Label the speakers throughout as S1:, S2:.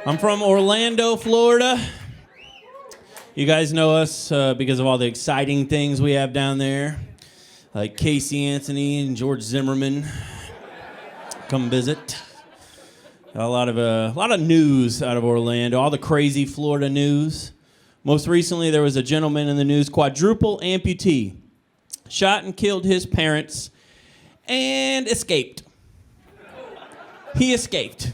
S1: I'm from Orlando, Florida. You guys know us because of all the exciting things we have down there, like Casey Anthony and George Zimmerman. Come visit. A lot of news out of Orlando, all the crazy Florida news. Most recently, there was a gentleman in the news, quadruple amputee, shot and killed his parents and escaped. He escaped.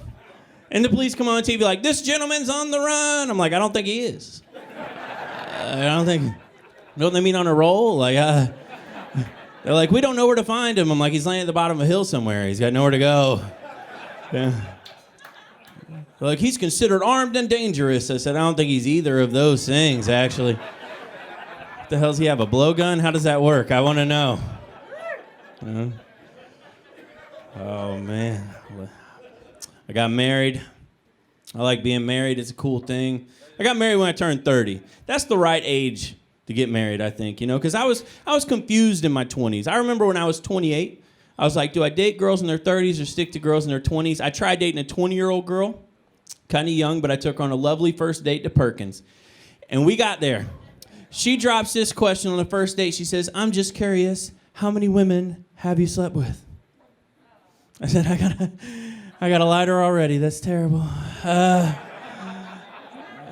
S1: And the police come on TV like, this gentleman's on the run. I'm like, I don't think he is. Don't they mean on a roll? Like, they're like, we don't know where to find him. I'm like, he's laying at the bottom of a hill somewhere. He's got nowhere to go. Yeah. They're like, he's considered armed and dangerous. I said, I don't think he's either of those things, actually. What the hell does he have, a blowgun? How does that work? I want to know. Oh, man. I got married. I like being married. It's a cool thing. I got married when I turned 30. That's the right age to get married, I think, because I was confused in my 20s. I remember when I was 28, I was like, do I date girls in their 30s or stick to girls in their 20s? I tried dating a 20-year-old girl, kind of young, but I took her on a lovely first date to Perkins. And we got there. She drops this question on the first date. She says, I'm just curious, how many women have you slept with? I said, I got a lighter already. That's terrible. I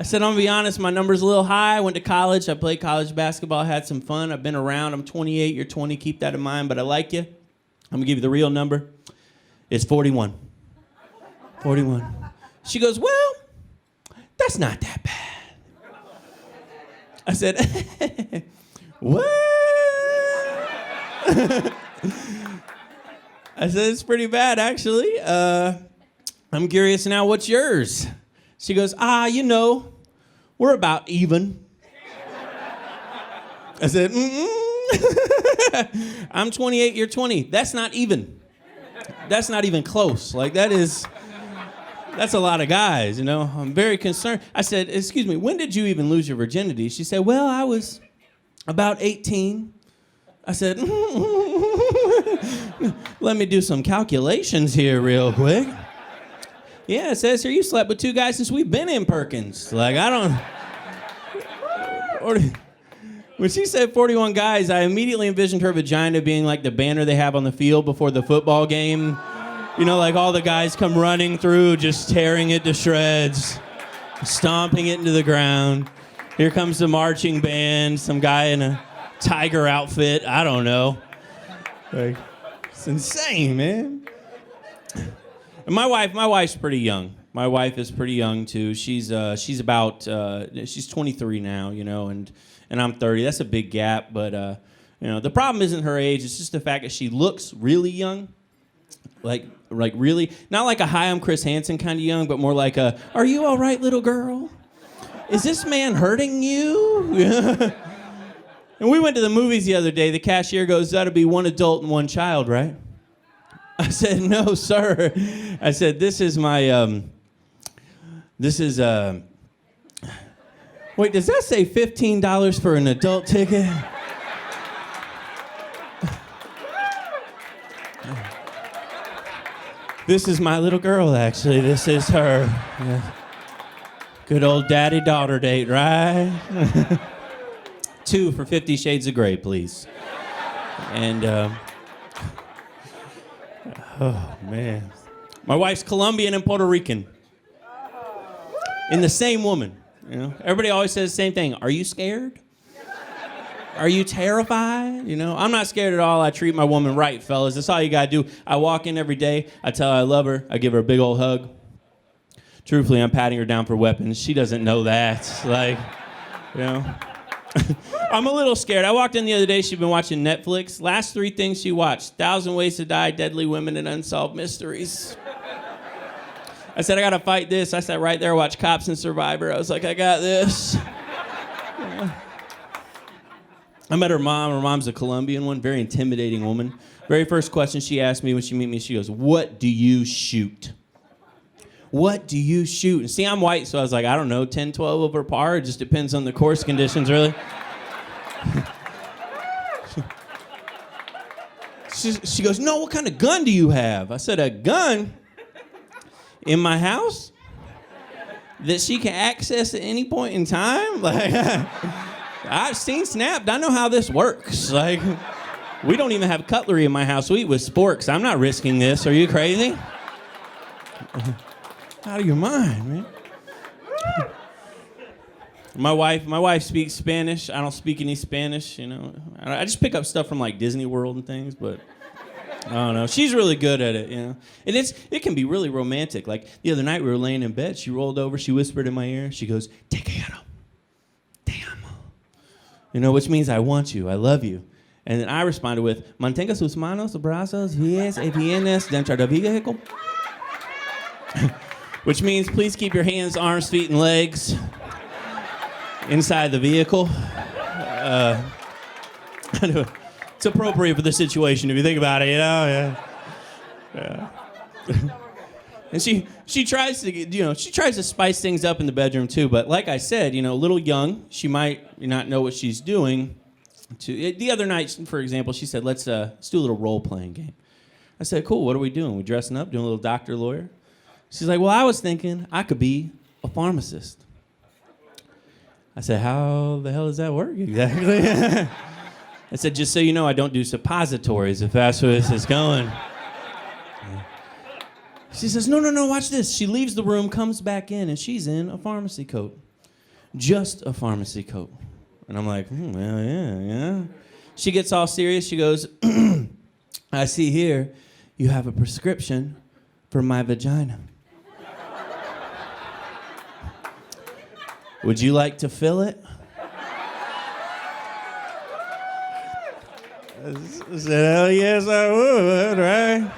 S1: said, I'm going to be honest, my number's a little high. I went to college. I played college basketball, had some fun. I've been around. I'm 28. You're 20. Keep that in mind, but I like you. I'm going to give you the real number. It's 41. 41. She goes, well, that's not that bad. I said, what? I said, it's pretty bad, actually. I'm curious now, what's yours? She goes, we're about even. I said, I'm 28, you're 20. That's not even. That's not even close. Like, that's a lot of guys, I'm very concerned. I said, excuse me, when did you even lose your virginity? She said, well, I was about 18. I said, let me do some calculations here real quick. Yeah, it says here you slept with 2 guys since we've been in Perkins. Like, I don't... When she said 41 guys, I immediately envisioned her vagina being like the banner they have on the field before the football game. Like all the guys come running through, just tearing it to shreds, stomping it into the ground. Here comes the marching band, some guy in a tiger outfit. I don't know. Like, it's insane, man. And my wife's pretty young. My wife is pretty young too. She's 23 now, and I'm 30. That's a big gap, but the problem isn't her age. It's just the fact that she looks really young, like really not like a hi, I'm Chris Hansen kind of young, but more like a, are you all right, little girl? Is this man hurting you? And we went to the movies the other day. The cashier goes, that'll be 1 adult and 1 child, right? I said, no, sir. I said, this is my, wait, does that say $15 for an adult ticket? This is my little girl, actually. This is her. Yeah. Good old daddy-daughter date, right? 2 for 50 Shades of Grey, please. And, oh, man. My wife's Colombian and Puerto Rican. In the same woman, Everybody always says the same thing. Are you scared? Are you terrified? I'm not scared at all. I treat my woman right, fellas. That's all you gotta do. I walk in every day. I tell her I love her. I give her a big old hug. Truthfully, I'm patting her down for weapons. She doesn't know that. I'm a little scared. I walked in the other day. She'd been watching Netflix. Last 3 things she watched: 1,000 Ways to Die, Deadly Women, and Unsolved Mysteries. I said, I gotta fight this. I sat right there, watched Cops and Survivor. I was like, I got this. Yeah. I met her mom. Her mom's a Colombian one, very intimidating woman. Very first question she asked me when she met me, she goes, what do you shoot? What do you shoot? And see, I'm white, so I was like, I don't know, 10, 12 over par. It just depends on the course conditions, really. She goes, no, what kind of gun do you have? I said, a gun? In my house? that she can access at any point in time? Like, I've seen Snapped. I know how this works. Like, we don't even have cutlery in my house. We eat with sporks. I'm not risking this. Are you crazy? Out of your mind, man. My wife speaks Spanish. I don't speak any Spanish, you know. I just pick up stuff from like Disney World and things, but I don't know. She's really good at it, you know. And it can be really romantic. Like the other night we were laying in bed. She rolled over. She whispered in my ear. She goes, "Te quiero, te amo." You know, which means I want you. I love you. And then I responded with, "Mantenga sus manos, brazos, pies y piernas dentro del vehículo." Which means please keep your hands, arms, feet, and legs inside the vehicle. It's appropriate for the situation if you think about it, you know. Yeah. And she tries to spice things up in the bedroom too. But like I said, you know, a little young, she might not know what she's doing. The other night, for example, she said, let's do a little role-playing game. I said, cool. What are we doing? We dressing up, doing a little doctor, lawyer? She's like, well, I was thinking I could be a pharmacist. I said, how the hell does that work exactly? I said, just so you know, I don't do suppositories if that's where this is going. She says, no, watch this. She leaves the room, comes back in, and she's in a pharmacy coat. Just a pharmacy coat. And I'm like, well, yeah. She gets all serious. She goes, I see here you have a prescription for my vagina. Would you like to fill it? I said, hell yes, I would, right?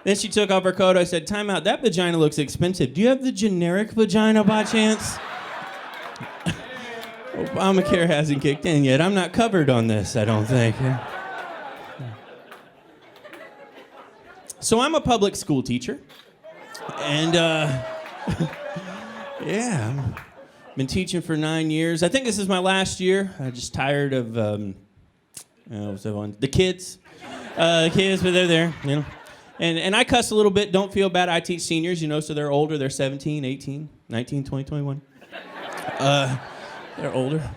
S1: Then she took off her coat. I said, time out. That vagina looks expensive. Do you have the generic vagina by chance? Obamacare hasn't kicked in yet. I'm not covered on this, I don't think. So I'm a public school teacher. And, yeah, been teaching for 9 years. I think this is my last year. I'm just tired of, what's that one? The kids. The kids, but they're there, you know. And I cuss a little bit. Don't feel bad. I teach seniors, you know, so they're older. They're 17, 18, 19, 20, 21. They're older.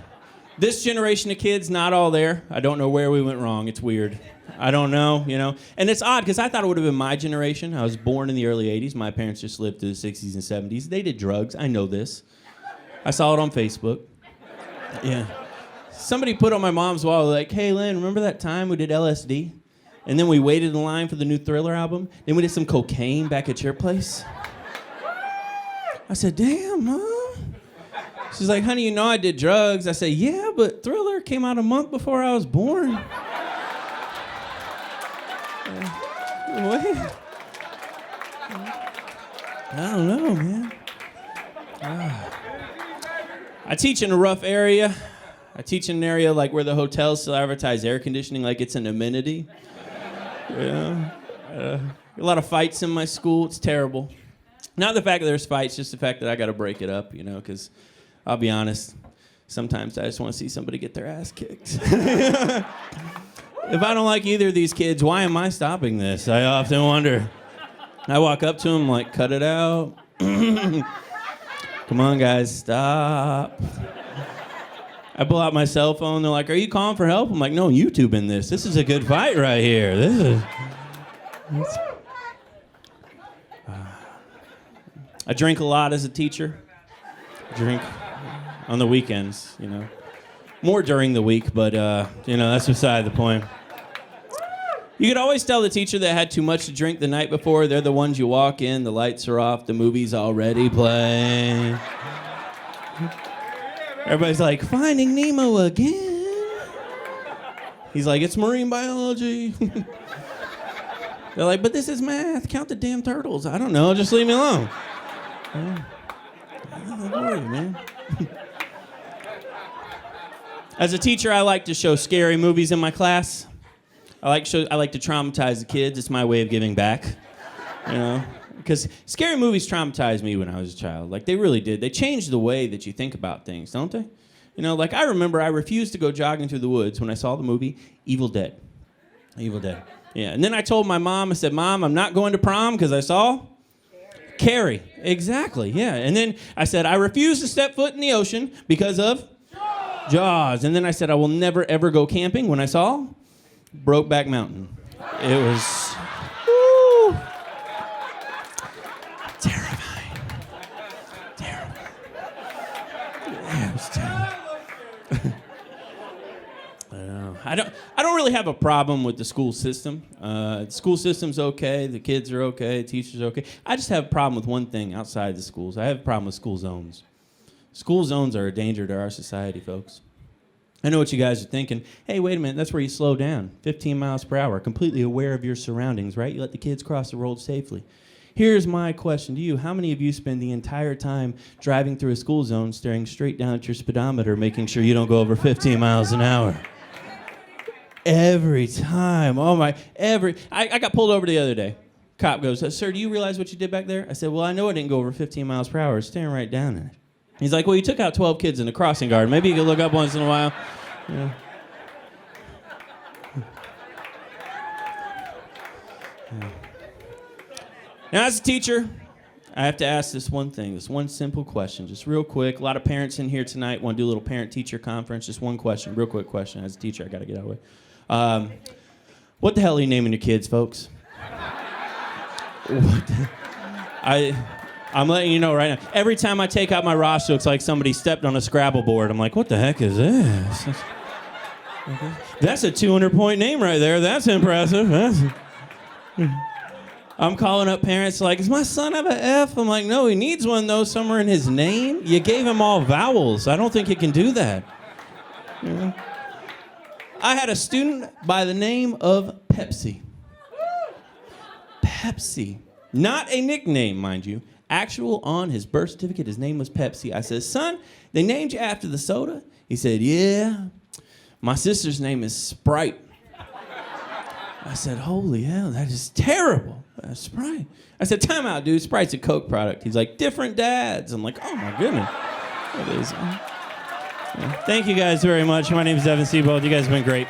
S1: This generation of kids, not all there. I don't know where we went wrong. It's weird. I don't know, you know. And it's odd because I thought it would have been my generation. I was born in the early 80s. My parents just lived through the 60s and 70s. They did drugs. I know this. I saw it on Facebook. Yeah. Somebody put on my mom's wall like, hey, Lynn, remember that time we did LSD? And then we waited in line for the new Thriller album. Then we did some cocaine back at your place. I said, damn, Mom. She's like, honey, you know I did drugs. I said, yeah, but Thriller came out a month before I was born. What? I don't know, man. I teach in a rough area. I teach in an area like where the hotels still advertise air conditioning like it's an amenity. Yeah. A lot of fights in my school. It's terrible. Not the fact that there's fights, just the fact that I got to break it up, you know, because I'll be honest, sometimes I just want to see somebody get their ass kicked. If I don't like either of these kids, why am I stopping this? I often wonder. I walk up to them like, cut it out. Come on, guys, stop. I pull out my cell phone. They're like, are you calling for help? I'm like, no, YouTubing this. This is a good fight right here. I drink a lot as a teacher. I drink on the weekends, you know. More during the week, but, you know, that's beside the point. You could always tell the teacher that had too much to drink the night before. They're the ones you walk in, the lights are off, the movie's already playing. Everybody's like, Finding Nemo again? He's like, it's marine biology. They're like, but this is math. Count the damn turtles. I don't know. Just leave me alone. Don't worry, man. As a teacher, I like to show scary movies in my class. I like to traumatize the kids. It's my way of giving back, you know? Because scary movies traumatized me when I was a child. Like, they really did. They changed the way that you think about things, don't they? You know, like, I remember I refused to go jogging through the woods when I saw the movie Evil Dead. Evil Dead. Yeah, and then I told my mom, I said, Mom, I'm not going to prom because I saw Carry. Exactly, yeah. And then I said, I refuse to step foot in the ocean because of Jaws. And then I said, I will never, ever go camping when I saw Brokeback Mountain. It was terrifying. Terrible. Yeah, it was terrible. I don't really have a problem with the school system. The school system's okay. The kids are okay. The teachers are okay. I just have a problem with one thing outside the schools. I have a problem with school zones. School zones are a danger to our society, folks. I know what you guys are thinking. Hey, wait a minute. That's where you slow down. 15 miles per hour. Completely aware of your surroundings, right? You let the kids cross the road safely. Here's my question to you. How many of you spend the entire time driving through a school zone staring straight down at your speedometer, making sure you don't go over 15 miles an hour? Every time. Oh my, I got pulled over the other day. Cop goes, sir, do you realize what you did back there? I said, well, I know I didn't go over 15 miles per hour. I was staring right down at it. He's like, well, you took out 12 kids in the crossing guard. Maybe you could look up once in a while. Yeah. Now, as a teacher, I have to ask this one thing, this one simple question, just real quick. A lot of parents in here tonight want to do a little parent-teacher conference. Just one question, real quick question. As a teacher, I got to get out of the way. What the hell are you naming your kids, folks? I'm letting you know right now. Every time I take out my roster, it looks like somebody stepped on a Scrabble board. I'm like, what the heck is this? That's a 200-point name right there. That's impressive. I'm calling up parents like, does my son have an F? I'm like, no, he needs one, though, somewhere in his name. You gave him all vowels. I don't think you can do that. Yeah. I had a student by the name of Pepsi. Pepsi. Not a nickname, mind you. Actual on his birth certificate, his name was Pepsi. I said, son, they named you after the soda? He said, yeah. My sister's name is Sprite. I said, holy hell, that is terrible. Sprite. I said, time out, dude. Sprite's a Coke product. He's like, different dads. I'm like, oh, my goodness. That is, Thank you guys very much. My name is Devin Siebold. You guys have been great.